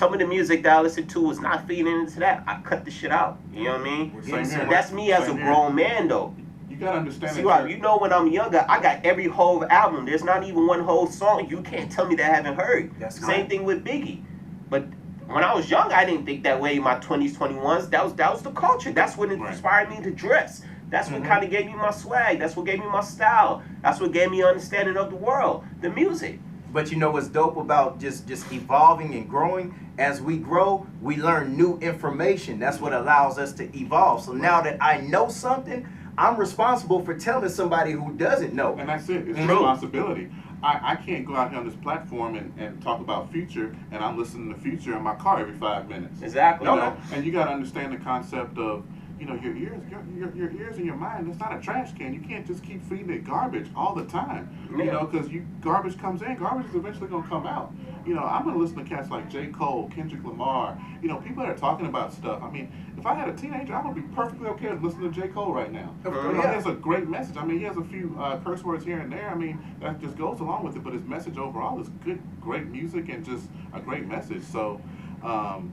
some of the music that I listen to is not feeding into that. I cut the shit out. You know what I mean? Same So here. that's me as a Same here. grown man, though. You gotta understand See, that. right, you know, when I'm younger, I got every whole album. There's not even one whole song you can't tell me that I haven't heard. That's Same right. thing with Biggie. But when I was young, I didn't think that way in my 20s, 21s. That was the culture. That's what Right. inspired me to dress. That's what kind of gave me my swag. That's what gave me my style. That's what gave me an understanding of the world, the music. But you know what's dope about just evolving and growing? As we grow, we learn new information. That's what allows us to evolve. So now that I know something, I'm responsible for telling somebody who doesn't know. And that's it. It's Mhm. responsibility. I can't go out here on this platform and talk about Future, and I'm listening to Future in my car every 5 minutes. Exactly. You know? And you got to understand the concept of, you know, your ears and your mind. It's not a trash can. You can't just keep feeding it garbage all the time. You Yeah. know, because garbage comes in, garbage is eventually gonna come out. You know, I'm gonna listen to cats like J. Cole, Kendrick Lamar. You know, people that are talking about stuff. I mean, if I had a teenager, I would be perfectly okay with listening to J. Cole right now. You know, he has a great message. I mean, he has a few curse words here and there. I mean, that just goes along with it. But his message overall is good, great music, and just a great message. So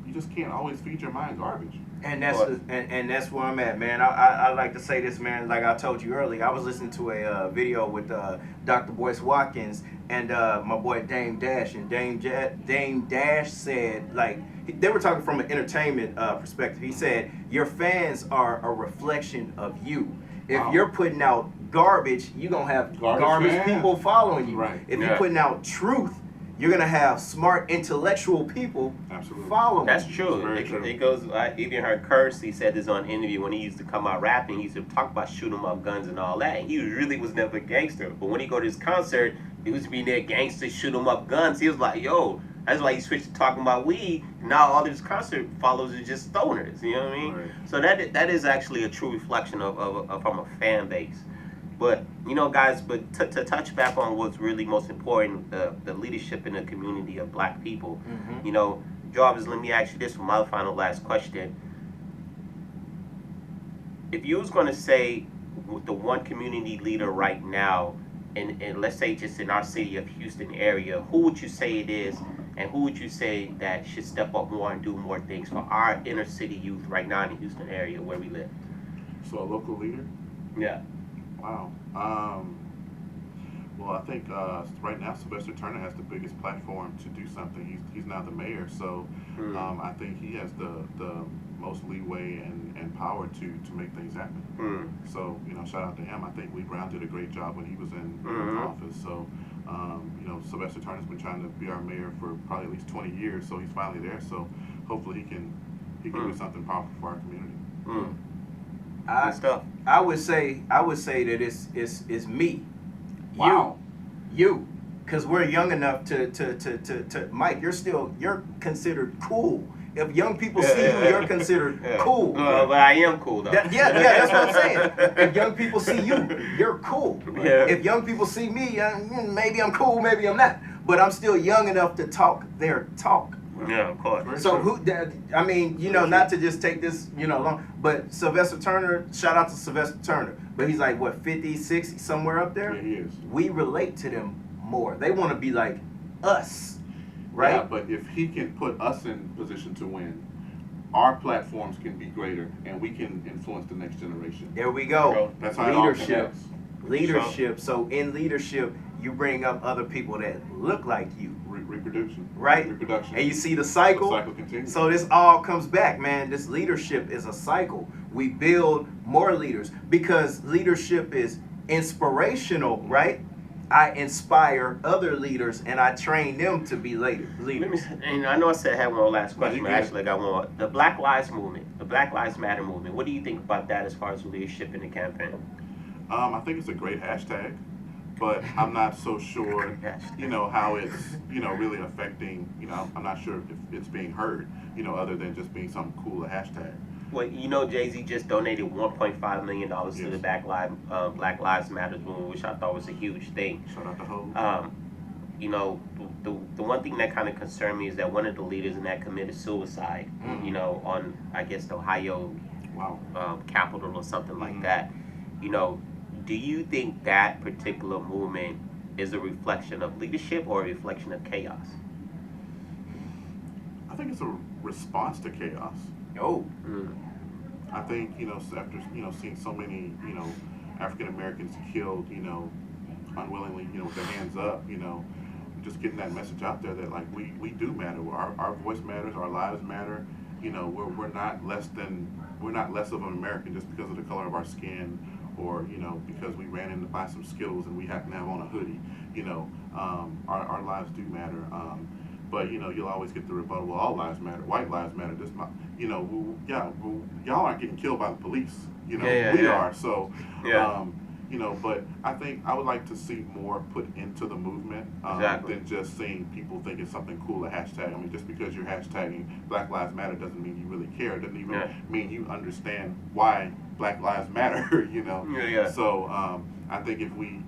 you just can't always feed your mind garbage. And that's and that's where I'm at, man. I like to say this, man. Like I told you earlier, I was listening to a video with Dr. Boyce Watkins and my boy Dame Dash, and Dame Dash said, like, they were talking from an entertainment perspective. He said, your fans are a reflection of you. If you're putting out garbage, you're gonna have garbage fans. people following you. Right. If you're putting out truth, you're gonna have smart, intellectual people following. That's you. true. Very true. It goes. I even heard Curse. Said this on an interview when he used to come out rapping. He used to talk about shoot 'em up guns and all that. He really was never a gangster. But when he go to his concert, he was being there gangster, shoot 'em up guns. He was like, yo. That's why he switched to talking about weed. Now all of his concert followers are just stoners. You know what I mean? Right. So that is actually a true reflection of from a fan base. But, you know, guys, but to touch back on what's really most important, the leadership in the community of black people, you know, Jarvis, let me ask you this for my final last question. If you was going to say the one community leader right now, and let's say just in our city of Houston area, who would you say it is, and who would you say that should step up more and do more things for our inner city youth right now in the Houston area where we live? So a local leader? Yeah. Wow. Well, I think right now Sylvester Turner has the biggest platform to do something. He's now the mayor, so I think he has the most leeway and power to make things happen. So, you know, shout out to him. I think Lee Brown did a great job when he was in office. So, you know, Sylvester Turner's been trying to be our mayor for probably at least 20 years, so he's finally there. So hopefully he can do something powerful for our community. Good stuff. I would say that it's me. Wow. You. Because we're young enough to Mike, you're considered cool. If young people see you, you're considered cool. But I am cool though. That's what I'm saying. If young people see you, you're cool. Yeah. If young people see me, maybe I'm cool, maybe I'm not. But I'm still young enough to talk their talk. Yeah, of course. So I mean, you know, not to just take this, you know, long, but Sylvester Turner, shout out to Sylvester Turner. But he's like, what, 50, 60, somewhere up there? Yeah, he is. We relate to them more. They want to be like us, right? Yeah, but if he can put us in position to win, our platforms can be greater, and we can influence the next generation. There we go. That's how it all Leadership. connects. Leadership. So in leadership, you bring up other people that look like you. Reproduction. Right? Reproduction. And you see the cycle? The cycle continues. So this all comes back, man. This leadership is a cycle. We build more leaders because leadership is inspirational, right? I inspire other leaders and I train them to be leaders. And I know I said I had one last question, but you actually I got one more. The Black Lives Movement, the Black Lives Matter movement, what do you think about that as far as leadership in the campaign? I think it's a great hashtag, but I'm not so sure, you know, how it's, you know, really affecting, you know, I'm not sure if it's being heard, you know, other than just being something cool, a hashtag. Well, you know, Jay-Z just donated $1.5 million to Yes. the Black Lives Matter movement, which I thought was a huge thing. Shout out to Ho. You know, the one thing that kind of concerned me is that one of the leaders in that committed suicide, you know, on, I guess, the Ohio Capitol or something like that. You know, do you think that particular movement is a reflection of leadership or a reflection of chaos? I think think it's a response to chaos. Oh. I think, after, seeing so many, African Americans killed, unwillingly, with their hands up, just getting that message out there that, like, we do matter. Our voice matters. Our lives matter. We're not less of an American just because of the color of our skin, or, because we ran in to buy some Skittles and we happen to have on a hoodie. Our lives do matter. But you'll always get the rebuttal. Well, all lives matter. White lives matter. Y'all aren't getting killed by the police. We are. So, but I think I would like to see more put into the movement than just seeing people think it's something cool to hashtag. I mean, just because you're hashtagging Black Lives Matter doesn't mean you really care. It doesn't even mean you understand why Black Lives Matter. So I think if we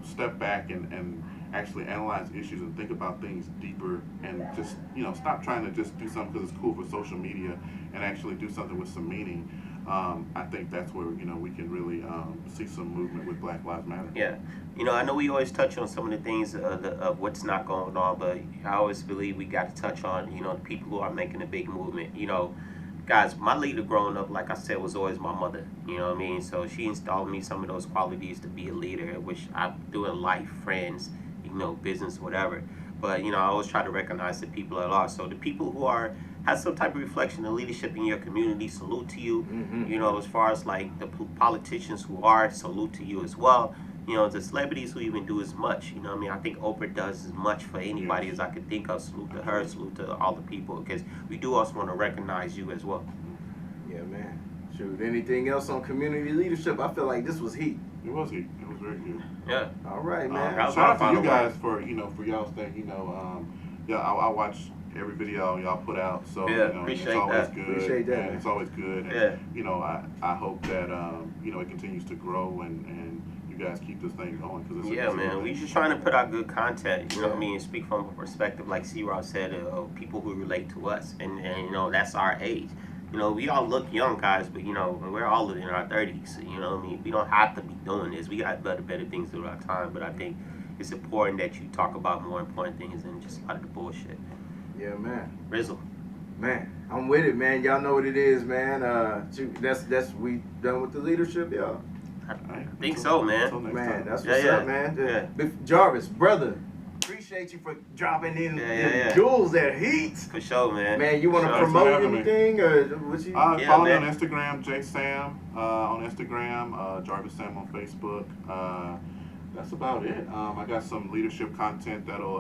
step back and actually analyze issues and think about things deeper, and just stop trying to just do something because it's cool for social media, and actually do something with some meaning. I think that's where we can really see some movement with Black Lives Matter. Yeah, I know we always touch on some of the things of what's not going on, but I always believe we got to touch on the people who are making a big movement. Guys, my leader growing up, like I said, was always my mother. You know what I mean? So she installed me some of those qualities to be a leader, which I do in life, friends, business, whatever. But I always try to recognize the people that are. So the people who have some type of reflection of leadership in your community, salute to you. As far as like the politicians who are, salute to you as well. The celebrities who even do as much. I think Oprah does as much for anybody as I could think of. Salute to her, salute to all the people, because we do also want to recognize you as well. Yeah, man. Shoot, anything else on community leadership? I feel like this was heat. It was heat. It was very good. Yeah. All right, man. Shout out to you guys for y'all's thing. I watch every video y'all put out. So appreciate it's always that. good. Appreciate that. And it's always good. And, I hope that it continues to grow, and you guys keep this thing going, because it's man. We just trying to put out good content. You know what I mean? Speak from a perspective, like C-Rob said, of people who relate to us, and that's our age. We all look young, guys, but we're all in our 30s. What I mean? We don't have to be doing this. We got better things through our time. But I think it's important that you talk about more important things than just a lot of the bullshit. Yeah, man. Rizzle. Man, I'm with it, man. Y'all know what it is, man. That's we done with the leadership, y'all. I think so, man. Man, that's what's up, man. Yeah. Jarvis, brother, appreciate you for dropping in jewels that heat. For sure, man. Man, you want to promote anything, or what you? Follow me on Instagram, JSam on Instagram, Jarvis Sam on Facebook. That's about it. I got some leadership content that'll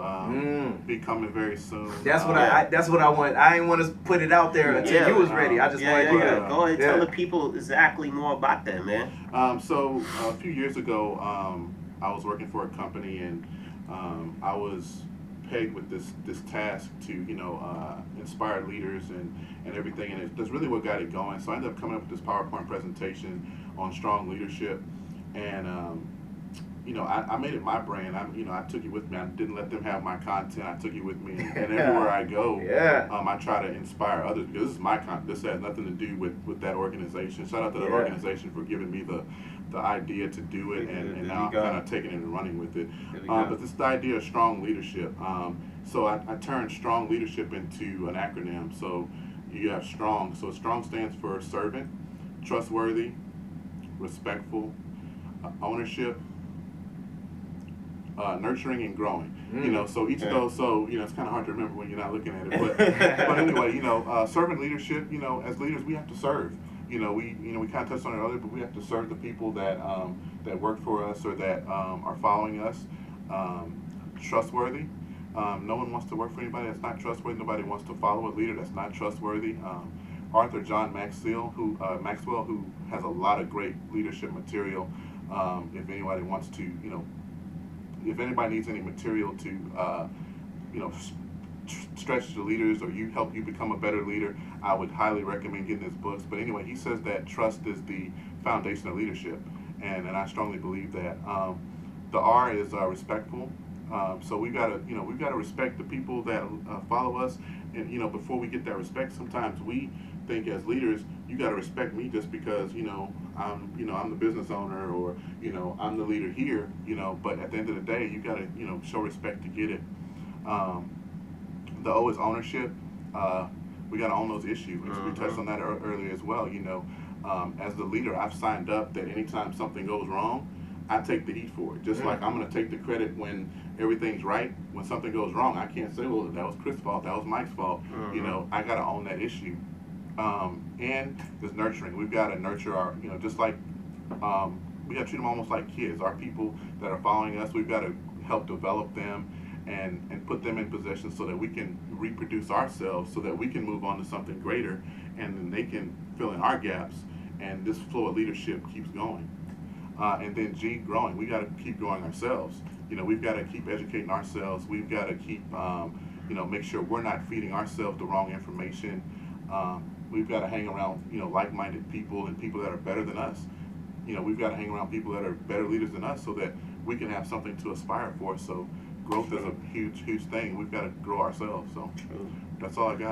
be coming very soon. That's what I want. I didn't want to put it out there until you was ready. I just wanted you to go ahead and tell the people exactly more about that, man. So a few years ago, I was working for a company, and I was pegged with this task to inspire leaders and everything, and that's really what got it going. So I ended up coming up with this PowerPoint presentation on strong leadership, and I made it my brand. I took it with me. I didn't let them have my content. I took it with me, and everywhere I go, I try to inspire others, because this is my content. This has nothing to do with that organization. Shout out to that organization for giving me the idea to do it, and now I'm kind of taking it and running with it. But this is the idea of strong leadership. So I turned strong leadership into an acronym. So you have STRONG. So STRONG stands for servant, trustworthy, respectful, ownership, nurturing, and growing. So each of those, it's kind of hard to remember when you're not looking at it. But anyway, servant leadership. As leaders, we have to serve. We kind of touched on it earlier, but we have to serve the people that work for us, or that are following us. Trustworthy. No one wants to work for anybody that's not trustworthy. Nobody wants to follow a leader that's not trustworthy. Arthur John Maxwell, who has a lot of great leadership material. If anybody wants to, if anybody needs any material to, stretch the leaders, or help you become a better leader, I would highly recommend getting his books. But anyway, he says that trust is the foundation of leadership, and I strongly believe that. The R is respectful. So we've got to respect the people that follow us, and before we get that respect, sometimes we think as leaders, you got to respect me just because I'm the business owner, or I'm the leader here, but at the end of the day, you got to show respect to get it. The O is ownership. we got to own those issues. We touched on that earlier as well. You know, as the leader, I've signed up that anytime something goes wrong, I take the heat for it. Just like I'm going to take the credit when everything's right. When something goes wrong, I can't say, well, that was Chris' fault, that was Mike's fault. You know, I got to own that issue. And there's nurturing. We've got to nurture our, you know, just like we got to treat them almost like kids. Our people that are following us, we've got to help develop them and put them in position so that we can reproduce ourselves, so that we can move on to something greater, and then they can fill in our gaps, and this flow of leadership keeps going. And then G, growing. We got to keep growing ourselves. You know, we've got to keep educating ourselves. We've got to keep, you know, make sure we're not feeding ourselves the wrong information. We've got to hang around, you know, like-minded people and people that are better than us. You know, we've got to hang around people that are better leaders than us so that we can have something to aspire for. So growth is a huge, huge thing. We've got to grow ourselves. So that's all I got.